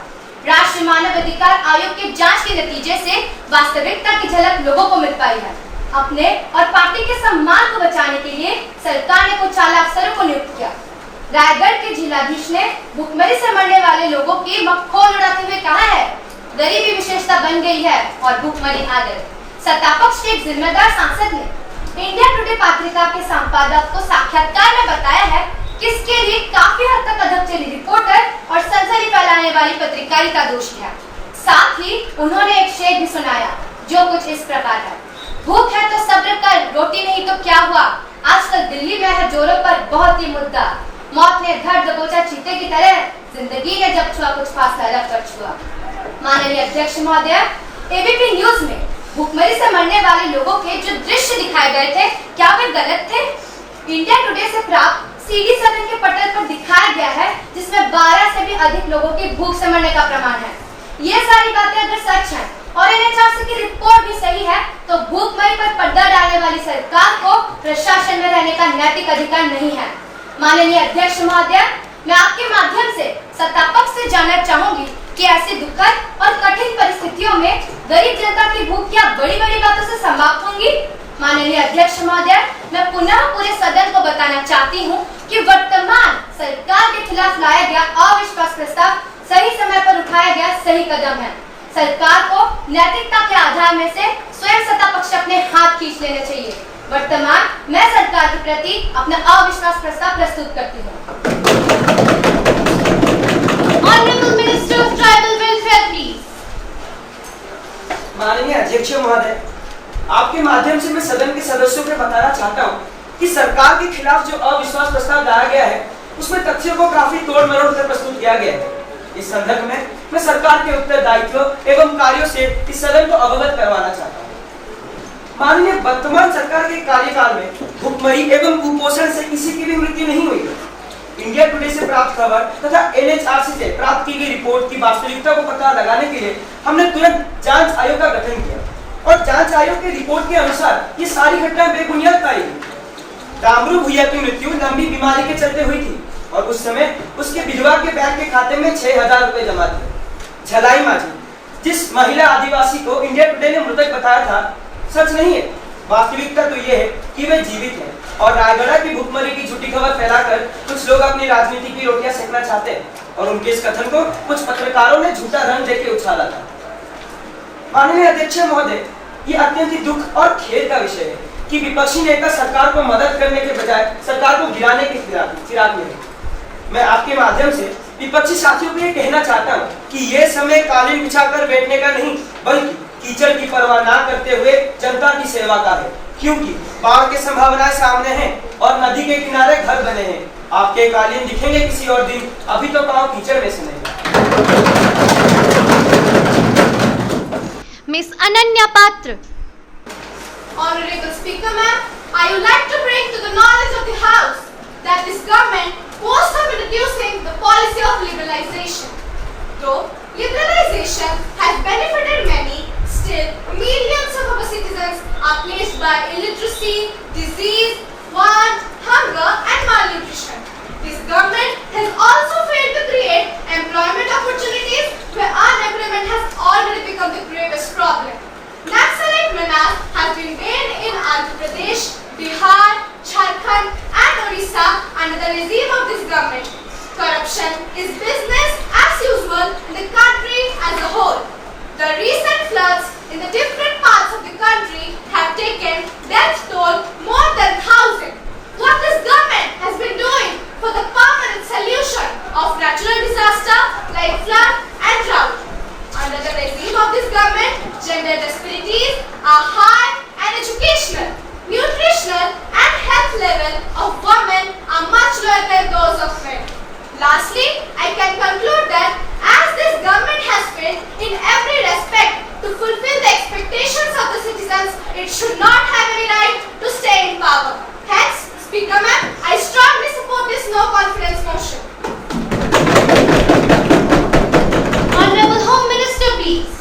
राष्ट्रीय मानव अधिकार आयोग के जांच के नतीजे से वास्तविकता की झलक लोगों को मिल पाई है। अपने और पार्टी के सम्मान को बचाने के लिए सरकार ने कुछ आला अफसरों को नियुक्त किया। रायगढ़ के जिलाधीश ने भूखमरी से मरने वाले लोगों की मखौल उड़ाते हुए कहा है, गरीबी विशेषता बन गई है और भूखमरी आदत। सत्तापक्ष के एक जिम्मेदार सांसद ने इंडिया टुडे पत्रिका के संपादक को साक्षात्कार में बताया है कि इसके लिए काफी हद तक अधक चली रिपोर्टर और सनसनी फैलाने वाली पत्रकारिता दोषी है। साथ ही उन्होंने एक शेर भी सुनाया जो कुछ इस प्रकार है, भूख है तो सब्र कर, रोटी नहीं तो क्या हुआ। आजकल दिल्ली में है जोरों पर बहुत ही मुद्दा, मौत ने धड़ दबोचा चीते की तरह, जिंदगी ने जब छुआ कुछ फासला रख कर छुआ। माननीय अध्यक्ष महोदय, एबीपी न्यूज में भूखमरी से मरने वाले लोगों के जो दृश्य दिखाए गए थे, क्या वे गलत थे? इंडिया टुडे से प्राप्त CD7 के पटल पर दिखाया गया है जिसमें 12 से भी अधिक लोगों की भूख से मरने का प्रमाण है। ये सारी बातें अगर सच हैं और NHRC की रिपोर्ट भी सही है तो भूखमरी पर पर्दा डालने वाली सरकार को प्रशासन में रहने का नैतिक अधिकार नहीं है। माननीय अध्यक्ष महोदय, मैं आपके माध्यम से सत्तापक्ष से जानना चाहूंगी कि ऐसी दुखद और कठिन परिस्थितियों में गरीब जनता की भूख क्या बड़ी बड़ी बातों से समाप्त होंगी? माननीय अध्यक्ष महोदय, मैं पुनः पूरे सदन को बताना चाहती हूं कि वर्तमान सरकार के खिलाफ लाया गया अविश्वास प्रस्ताव सही समय पर उठाया गया सही कदम है। सरकार को नैतिकता के आधार में से स्वयं सत्तापक्ष अपने हाथ खींच लेने चाहिए। वर्तमान मैं सरकार के प्रति अपना अविश्वास प्रस्ताव प्रस्तुत करती हूँ। Honorable Minister of Tribal Welfare, please. माननीय अध्यक्ष महोदय, आपके माध्यम से मैं सदन के सदस्यों को बताना चाहता हूं कि सरकार के खिलाफ जो अविश्वास प्रस्ताव लाया गया है उसमें तथ्यों को काफी तोड़ मरोड़ कर प्रस्तुत किया गया है। इस संदर्भ में मैं सरकार के उत्तरदायित्व एवं कार्यों से इस सदन को अवगत करवाना चाहता हूँ। माननीय वर्तमान सरकार के कार्यकाल में भूखमरी एवं कुपोषण से किसी की भी मृत्यु नहीं हुई है। इंडिया टुडे से प्राप्त खबर तथा NHRC से प्राप्त की गई रिपोर्ट की वास्तविकता को पता लगाने के लिए हमने तुरंत जांच आयोग का गठन किया और जांच आयोग की रिपोर्ट के अनुसार ये सारी घटनाएं बेबुनियाद पाई गई। डामरू भुइया की मृत्यु लंबी बीमारी के चलते हुई थी और उस समय उसके विधवा के बैंक के खाते में 6,000 रुपए जमा थे। झलाई माझी, जिस महिला आदिवासी को इंडिया टुडे ने मृतक बताया था, सच नहीं है। वास्तविकता तो ये है कि वे जीवित हैं और रायगढ़ की भूखमरी की झूठी खबर फैलाकर कुछ लोग अपनी राजनीति की रोटियां सेकना चाहते हैं और उनके इस कथन को कुछ पत्रकारों ने झूठा रंग देके उछाला था। माननीय अध्यक्ष महोदय, ये अत्यंत ही दुख और खेद का विषय है कि विपक्षी नेता सरकार को मदद करने के बजाय सरकार को गिराने के फिराक में है। मैं आपके माध्यम से विपक्षी साथियों को ये कहना चाहता हूँ कि ये समय कालीन बिछाकर बैठने का नहीं बल्कि कीचड़ की परवाह ना करते हुए जनता की सेवा का है, क्योंकि बाढ़ की संभावनाएं सामने हैं और नदी के किनारे घर बने हैं। आपके कालीन दिखेंगे किसी और दिन, अभी तो पाँव कीचड़ में से नहीं। Miss Ananya Patra. Honorable Speaker ma'am, I would like to bring to the knowledge of the House that this government posts of introducing the policy of liberalization. Though liberalization has benefited many, still millions of our citizens are plagued by illiteracy, disease, want, hunger and malnutrition. This government has also failed to create employment opportunities Pradesh, Bihar, Jharkhand and Odisha under the regime of this government. Corruption is business as usual in the country as a whole. The recent floods in the different parts of the country have taken death toll more than 1,000. What this government has been doing for the permanent solution of natural disaster like flood and drought. Under the regime of this government, gender disparities are high and educational, nutritional and health level of women are much lower than those of men. Lastly, I can conclude that as this government has failed in every respect to fulfill the expectations of the citizens, it should not have any right to stay in power. Hence, Speaker Ma'am, I strongly support this no confidence motion. Honorable Home Minister, please.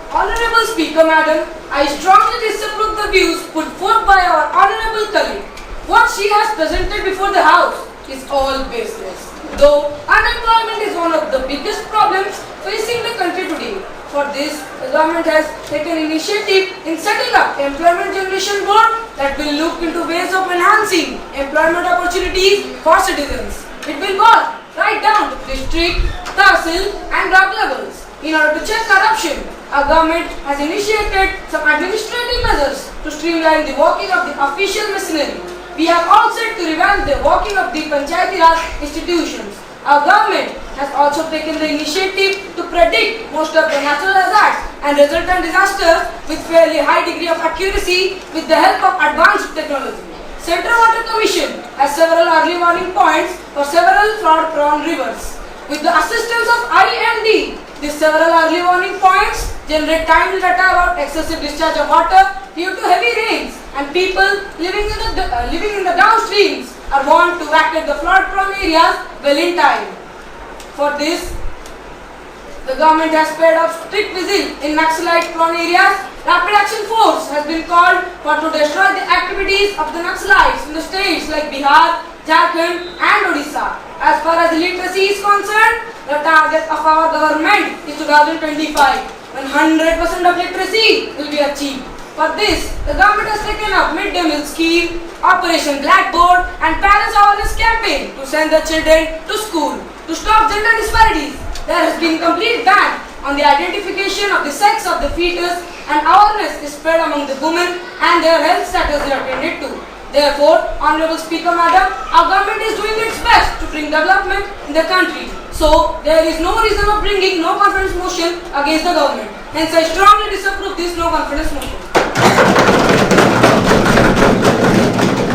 Honorable Speaker Madam, I strongly disapprove the views put forth by our Honorable colleague. What she has presented before the House is all baseless. Though unemployment is one of the biggest problems facing the country today. For this, the government has taken initiative in setting up Employment Generation Board that will look into ways of enhancing employment opportunities for citizens. It will go right down to district, tahsil and block levels. In order to check corruption, our government has initiated some administrative measures to streamline the working of the official machinery. We have all set to revamp the working of the Panchayati Raj institutions. Our government has also taken the initiative to predict most of the natural hazards and resultant disasters with fairly high degree of accuracy with the help of advanced technology. Central Water Commission has several early warning points for several flood-prone rivers. With the assistance of IMD, these several early warning points generate timely data about excessive discharge of water due to heavy rains, and people living in the downstreams are warned to evacuate the flood-prone areas well in time. For this, the government has paid off strict vigil in Naxalite-prone areas. Rapid Action Force has been called for to destroy the activities of the Naxalites in the states like Bihar, Jharkhand and Odisha. As far as literacy is concerned, the target of our government is 2025, when 100% of literacy will be achieved. For this, the government has taken up midday meal scheme, Operation Blackboard and parents awareness campaign to send the children to school. To stop gender disparities, there has been complete ban on the identification of the sex of the fetus, and awareness is spread among the women and their health status they are attended to. Therefore, Honorable Speaker Madam, our government is doing its best to bring development in the country. So, there is no reason of bringing no confidence motion against the government. Hence, I strongly disapprove this no confidence motion.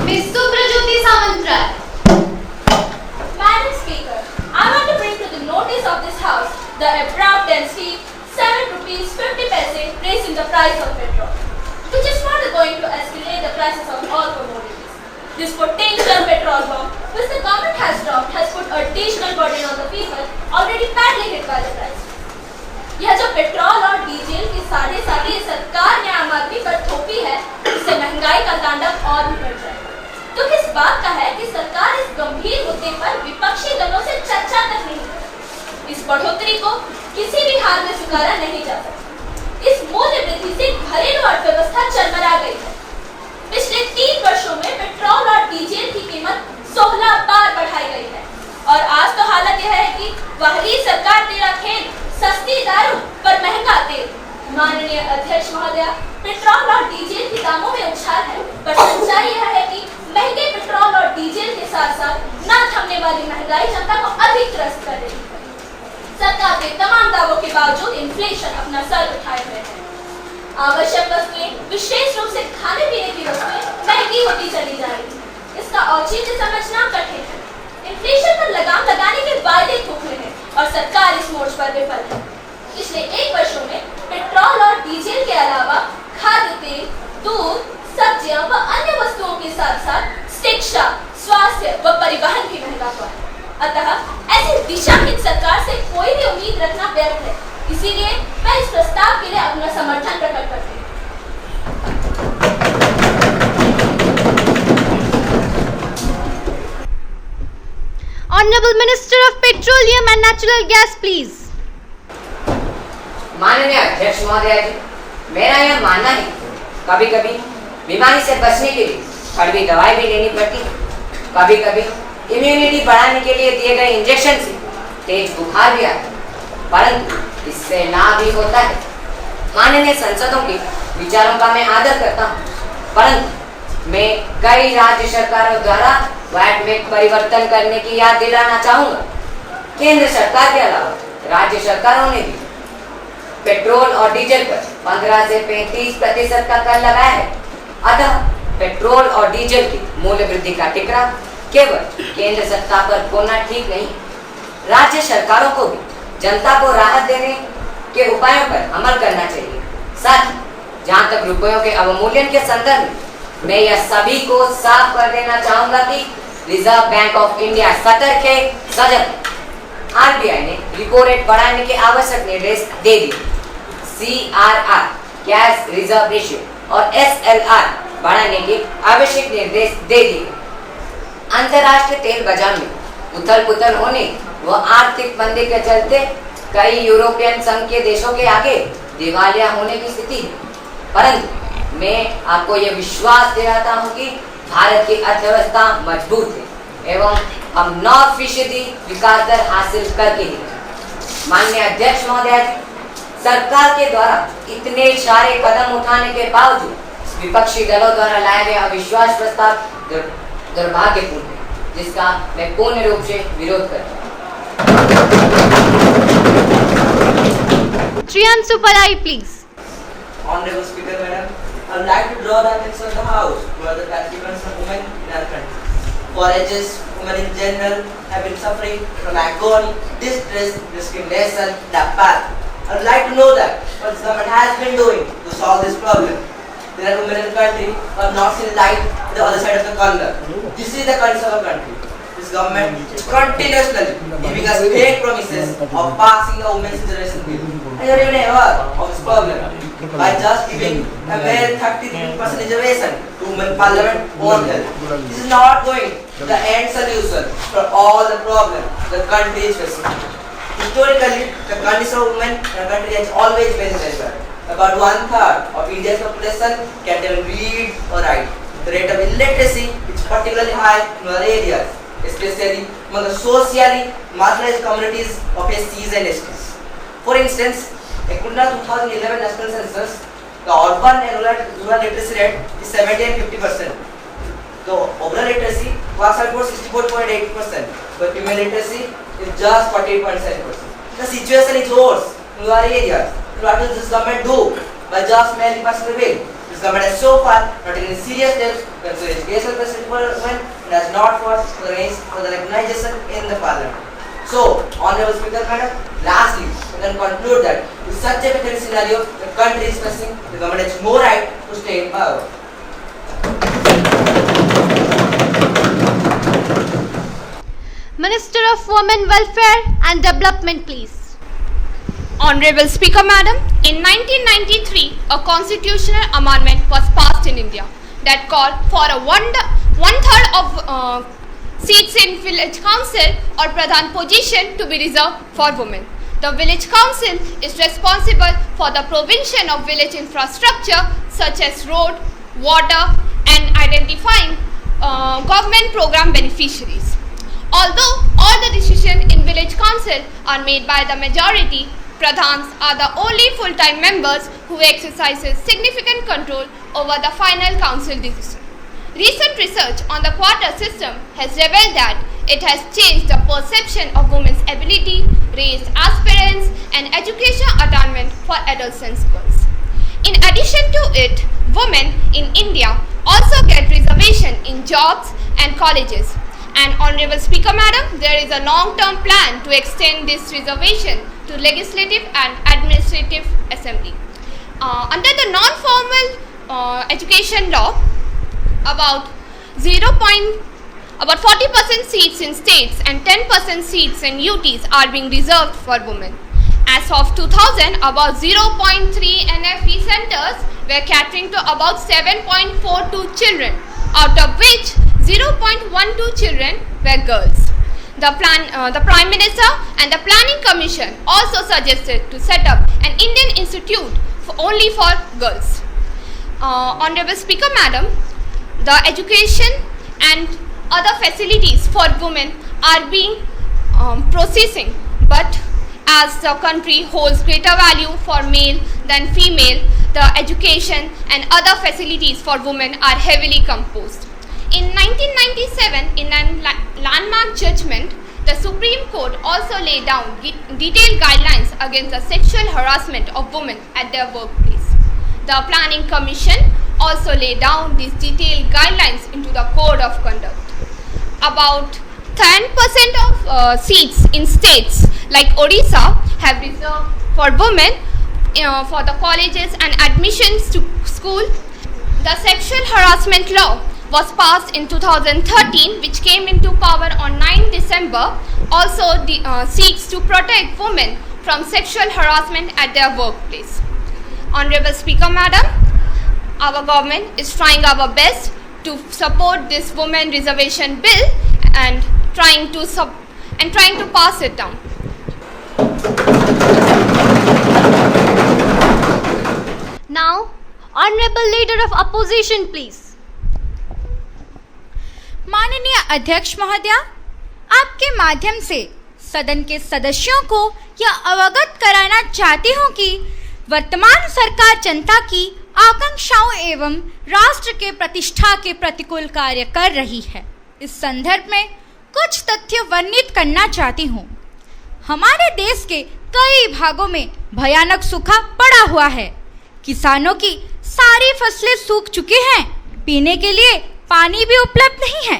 Ms. Subrajyoti Samantral. Madam Speaker, I want to bring to the notice of this House the abrupt and steep 7 rupees 50 paise raise in the price of petrol, which is further going to escalate the prices of all commodities. This potential petrol bomb, which the government has dropped, has put additional burden on the people already badly hit by the price. यह जो petrol और diesel की साढ़े साढ़े सरकार ने आम आदमी पर थोपी है, इससे महंगाई का तांडव और भी बढ़ जाएगा। तो किस बात का है कि सरकार इस गंभीर मुद्दे पर विपक्षी दलों से चर्चा तक नहीं करती। इस बढ़ोतरी को किसी भी हाल में स्वीकारा नहीं जा सकता। इस मूल्य वृद्धि से घरेलू अर्थव्यवस्था चरमरा गई है। पिछले 3 वर्षों में पेट्रोल और डीजल की कीमत 16 बार बढ़ाई गई है, और आज तो हालत यह है कि वही सरकार तेरा खेल सस्ती दारू पर महंगा तेल। माननीय अध्यक्ष महोदय, पेट्रोल और डीजल के दामों में उछाल है, पर सच्चाई यह है कि महंगे पेट्रोल और डीजल के साथ साथ न थमने वाली महंगाई जनता को अधिक त्रस्त कर रही है। सरकार के तमाम दावों के बावजूद इन्फ्लेशन अपना सर उठाए हुए है। आवश्यक वस्तुएं, विशेष रूप से खाने पीने की वस्तुएं महंगी होती चली जा रही है। इसका औचित्य समझना कठिन है। इन्फ्लेशन पर लगाम लगाने के वायदे खोखले हैं और सरकार इस मोर्च पर विफल है। पिछले 1 वर्षों में पेट्रोल और डीजल के अलावा खाद्य तेल, दूध, सब्जियां व अन्य वस्तुओं के साथ साथ शिक्षा, स्वास्थ्य व परिवहन भी महंगा हुआ है। अतः ऐसी दिशाहीन सरकार से कोई भी उम्मीद रखना व्यर्थ है। इसीलिए मैं इस प्रस्ताव के लिए अपना समर्थन प्रकट करती हूँ। Honorable Minister of Petroleum and Natural Gas, please. माननीय अध्यक्ष महोदय जी, मेरा यह मानना है, कभी कभी बीमारी से बचने के लिए कड़वी दवाई भी लेनी पड़ती है। कभी कभी इम्यूनिटी बढ़ाने के लिए दिए गए इंजेक्शन से तेज बुखार भी आता है, परंतु इससे लाभ भी होता है। माननीय सांसदों के विचारों का मैं आदर करता हूँ, परंतु मैं कई राज्य सरकारों द्वारा वैट में परिवर्तन करने की याद दिलाना चाहूँगा। केंद्र सरकार के अलावा राज्य सरकारों ने भी पेट्रोल और डीजल पर 15 से 35% का कर लगाया है। अतः पेट्रोल और डीजल की मूल्य वृद्धि का टिकरा केवल केंद्र सत्ता पर होना ठीक नहीं। राज्य सरकारों को भी जनता को राहत देने के उपायों पर अमल करना चाहिए। साथ ही जहाँ तक रुपयों के अवमूल्यन के संदर्भ में मैं यह सभी को साफ कर देना चाहूंगा कि रिजर्व बैंक ऑफ इंडिया सतर्क है, सजग है। आरबीआई ने रिपो रेट बढ़ाने के आवश्यक निर्देश दे दिए। CRR कैश रिजर्व रेशियो और SLR बढ़ाने के आवश्यक निर्देश दे दिए। अंतर्राष्ट्रीय तेल बाजार में उथल पुथल होने व आर्थिक मंदी के चलते कई यूरोपियन संघ के देशों के आगे दिवालिया होने की स्थिति है, परंतु मैं आपको यह विश्वास दिलाता हूं कि भारत की अर्थव्यवस्था मजबूत है एवं हम 9% विकास दर हासिल करके ही। माननीय अध्यक्ष महोदय जी, सरकार के द्वारा इतने सारे कदम उठाने के बावजूद विपक्षी दलों द्वारा लाया गया अविश्वास प्रस्ताव दुर्भाग्यपूर्ण है, जिसका मैं पूर्ण रूप से विरोध करता हूँ। Triyanshu Palai, please. Honorable Speaker, Madam, I would like to draw the attention of the House to other categories of women in our country. For ages, women in general have been suffering from agony, distress, discrimination, napalm. I would like to know that what the government has been doing to solve this problem. There are women in the country who have not seen light on the other side of the corner. This is the condition of our country. This government is continuously giving us fake promises of passing a women's reservation bill. I don't even aware of this problem. By just giving a mere 33% reservation to women parliament won't help. This is not going to the end solution for all the problems the country is facing. Historically, the condition of women in the country has always been very bad. About 1/3 of India's population can't even read or write. The rate of illiteracy is particularly high in rural areas, especially among the socially marginalized communities of SCs and STs. For instance, according to 2011 National Census, the urban and rural literacy rate is 70 and 50%. The overall literacy works out for 64.8%, but female literacy is just 48.7%. The situation is worse in rural areas. What does this government do by just merely passing the bill? This government has so far not taken serious steps to ensure educational facilities for women and has not fought for the recognition in the parliament. So, Honorable Speaker, Madam, lastly, we can conclude that in such a pathetic scenario the country is facing, the government has no right to stay in power. Minister of Women Welfare and Development, please. Honorable Speaker, Madam, in 1993, a constitutional amendment was passed in India that called for a one-third of seats in village council or pradhan position to be reserved for women. The village council is responsible for the provision of village infrastructure such as road, water, and identifying government program beneficiaries. Although all the decisions in village council are made by the majority, pradhans are the only full-time members who exercises significant control over the final council decision. Recent research on the quota system has revealed that it has changed the perception of women's ability, raised aspirants, and education attainment for adolescent girls. In addition to it, women in India also get reservation in jobs and colleges. And Honorable Speaker, Madam, there is a long-term plan to extend this reservation to legislative and administrative assembly. Under the non-formal education law, about 40% seats in states and 10% seats in UTs are being reserved for women. As of 2000, about 0.3 NFE centers were catering to about 7.42 children, out of which 0.12 children were girls. The Prime Minister and the Planning Commission also suggested to set up an Indian institute only for girls. Honorable Speaker Madam, the education and other facilities for women are being processing, but as the country holds greater value for male than female, the education and other facilities for women are heavily composed. In 1997, in a landmark judgment, the Supreme Court also laid down detailed guidelines against the sexual harassment of women at their workplace. The Planning Commission also laid down these detailed guidelines into the Code of Conduct. About 10% of seats in states like Odisha have reserved for women for the colleges and admissions to school. The sexual harassment law was passed in 2013, which came into power on 9 December, also seeks to protect women from sexual harassment at their workplace. Honorable Speaker Madam, our government is trying our best to support this women reservation bill and trying to pass it down. Now, Honorable Leader of Opposition, please. माननीय अध्यक्ष महोदया, आपके माध्यम से सदन के सदस्यों को यह अवगत कराना चाहती हूँ कि वर्तमान सरकार जनता की आकांक्षाओं एवं राष्ट्र के प्रतिष्ठा के प्रतिकूल कार्य कर रही है। इस संदर्भ में कुछ तथ्य वर्णित करना चाहती हूँ। हमारे देश के कई भागों में भयानक सूखा पड़ा हुआ है। किसानों की सारी फसलें सूख चुकी हैं, पीने के लिए पानी भी उपलब्ध नहीं है।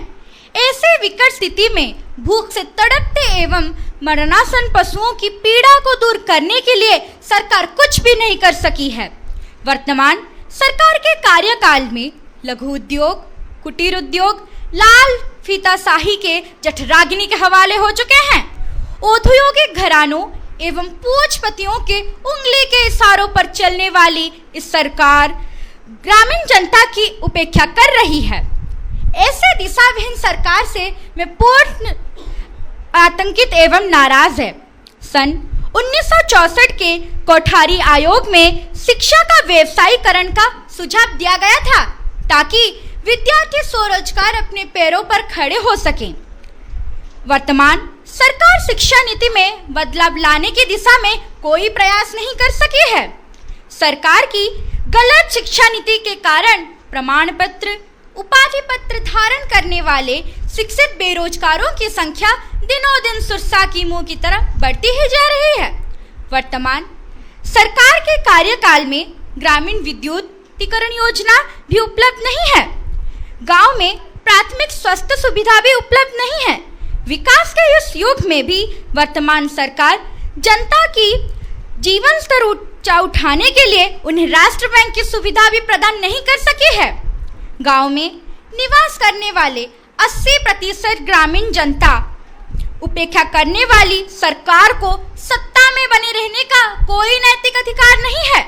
ऐसे विकट स्थिति में भूख से तड़पते एवं मरणासन पशुओं की पीड़ा को दूर करने के लिए सरकार कुछ भी नहीं कर सकी है। वर्तमान सरकार के कार्यकाल में लघु उद्योग, कुटीर उद्योग लाल फीताशाही के जठराग्नि के हवाले हो चुके हैं। औद्योगिक घरानों एवं पूंजीपतियों के उंगली के इशारों पर चलने वाली इस सरकार ग्रामीण जनता की उपेक्षा कर रही है। ऐसे दिशाविहीन सरकार से मैं पूर्ण आतंकित एवं नाराज है। सन 1964 के कोठारी आयोग में शिक्षा का व्यवसायीकरण का सुझाव दिया गया था ताकि विद्यार्थी स्वरोजगार अपने पैरों पर खड़े हो सकें। वर्तमान सरकार शिक्षा नीति में बदलाव लाने की दिशा में कोई प्रयास नहीं कर सकी है। सरकार की गलत शिक्षा नीति के कारण प्रमाण पत्र, उपाधि पत्र धारण करने वाले शिक्षित बेरोजगारों की संख्या दिनों दिन सुरसा की मुंह की तरह बढ़ती ही जा रही है। वर्तमान सरकार के कार्यकाल में ग्रामीण विद्युतीकरण योजना भी उपलब्ध नहीं है। गांव में प्राथमिक स्वास्थ्य सुविधा भी उपलब्ध नहीं है। विकास के इस युग में भी वर्तमान सरकार जनता की जीवन स्तर ऊंचा उठाने के लिए उन्हें राष्ट्र बैंक की सुविधा भी प्रदान नहीं कर सकी है। गांव में निवास करने वाले 80% ग्रामीण जनता उपेक्षा करने वाली सरकार को सत्ता में बने रहने का कोई नैतिक अधिकार नहीं है।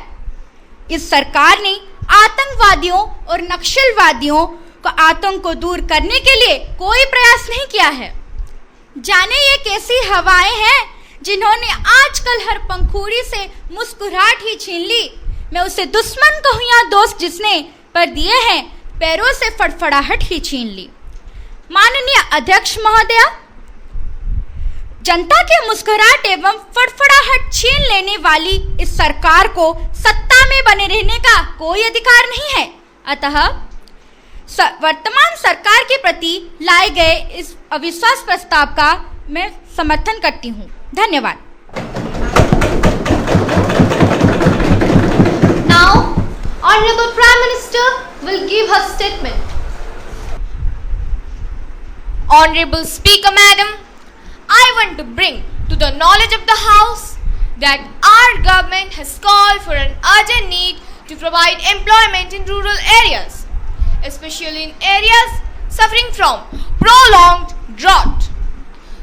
इस सरकार ने आतंकवादियों और नक्सलवादियों को आतंक को दूर करने के लिए कोई प्रयास नहीं किया है। जाने ये कैसी हवाएं हैं जिन्होंने आजकल हर पंखुड़ी से मुस्कुराहट ही छीन ली। मैं उसे दुश्मन कहूँ या दोस्त जिसने पर दिए हैं पैरों से फड़फड़ाहट ही छीन ली। माननीय अध्यक्ष महोदया, जनता के मुस्कुराहट एवं फड़फड़ाहट छीन लेने वाली इस सरकार को सत्ता में बने रहने का कोई अधिकार नहीं है। अतः वर्तमान सरकार के प्रति लाए गए इस अविश्वास प्रस्ताव का मैं समर्थन करती हूँ। धन्यवाद। Now, Honorable Prime Minister will give her statement. Honorable Speaker Madam, I want to bring to the knowledge of the House that our government has called for an urgent need to provide employment in rural areas, especially in areas suffering from prolonged drought.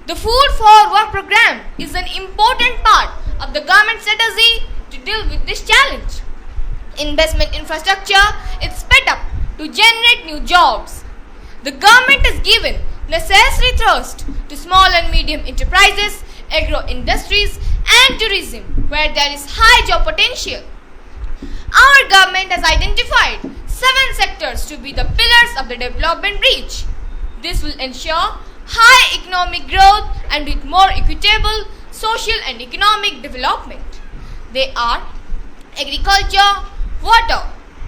The Food for Work program is an important part of the government strategy to deal with this challenge. Investment infrastructure is sped up to generate new jobs. The government has given necessary thrust to small and medium enterprises, agro industries and tourism where there is high job potential. Our government has identified 7 sectors to be the pillars of the development reach. This will ensure high economic growth and with more equitable social and economic development. They are agriculture, water,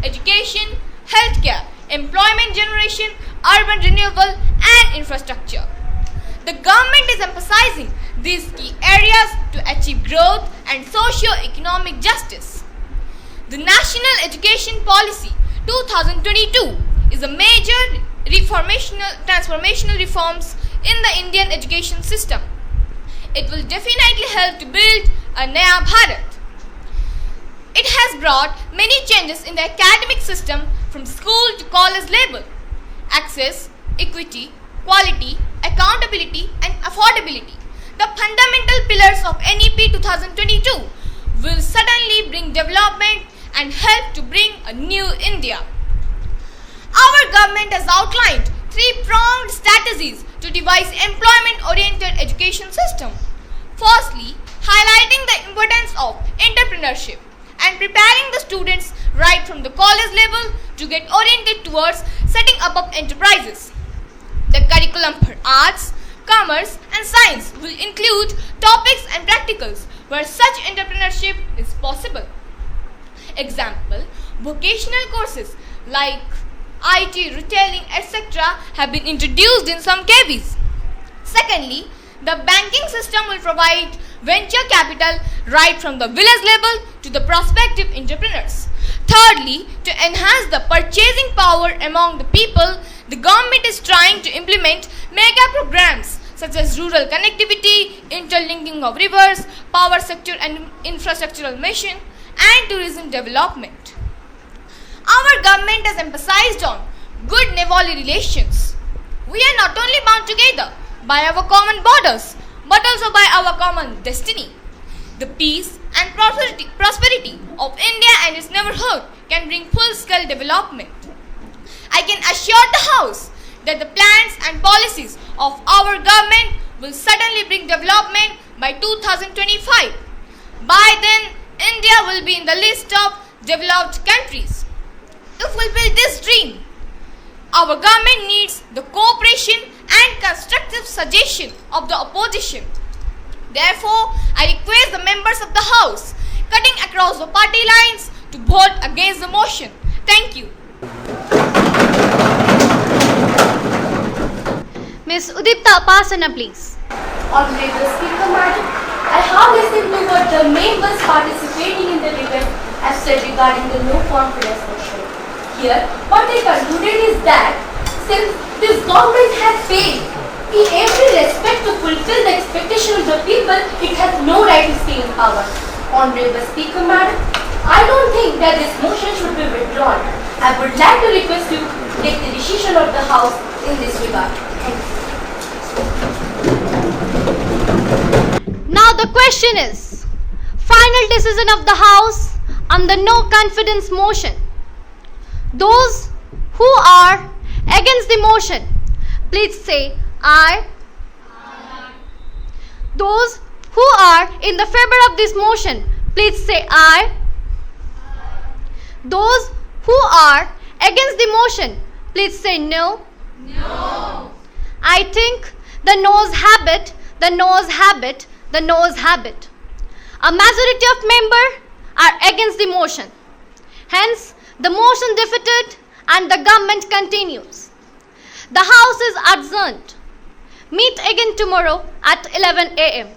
education, healthcare, employment generation, urban renewal and infrastructure. The government is emphasizing these key areas to achieve growth and socio-economic justice. The National Education Policy 2022 is a major transformational reforms in the Indian education system. It will definitely help to build a Naya Bharat. It has brought many changes in the academic system from school to college level. Access, equity, quality, accountability and affordability, the fundamental pillars of NEP 2022, will suddenly bring development and help to bring a new India. Our government has outlined 3-pronged strategies to devise employment-oriented education system. Firstly, highlighting the importance of entrepreneurship and preparing the students right from the college level to get oriented towards setting up of enterprises. The curriculum for arts, commerce and science will include topics and practicals where such entrepreneurship is possible. Example, vocational courses like IT, retailing, etc. have been introduced in some KVs. Secondly, the banking system will provide venture capital right from the village level to the prospective entrepreneurs. Thirdly, to enhance the purchasing power among the people, the government is trying to implement mega programs such as rural connectivity, interlinking of rivers, power sector and infrastructural mission, and tourism development. Our government has emphasized on good neighborly relations. We are not only bound together by our common borders, but also by our common destiny. The peace and prosperity of India and its neighborhood can bring full-scale development. I can assure the House that the plans and policies of our government will certainly bring development by 2025. By then, India will be in the list of developed countries. To fulfill this dream, our government needs the cooperation and constructive suggestion of the opposition. Therefore, I request the members of the House, cutting across the party lines, to vote against the motion. Thank you. Ms. Udipta Apasana, please. Honorable Speaker Madam, I have listened to what the members participating in the debate have said regarding the no confidence motion. Here, what they concluded is that since this government has failed in every respect to fulfill the expectation of the people, it has no right to stay in power. Honorable Speaker Madam, I don't think that this motion should be withdrawn. I would like to request you to take the decision of the House in this regard. Thank you. Now the question is, final decision of the House on the no confidence motion. Those who are against the motion, please say aye. Aye. Those who are in the favor of this motion, please say aye. Aye. Those who are against the motion, please say no. No. I think the no's habit, the no's habit, the no's habit. A majority of members are against the motion. Hence, the motion defeated and the government continues. The House is adjourned. Meet again tomorrow at 11 a.m.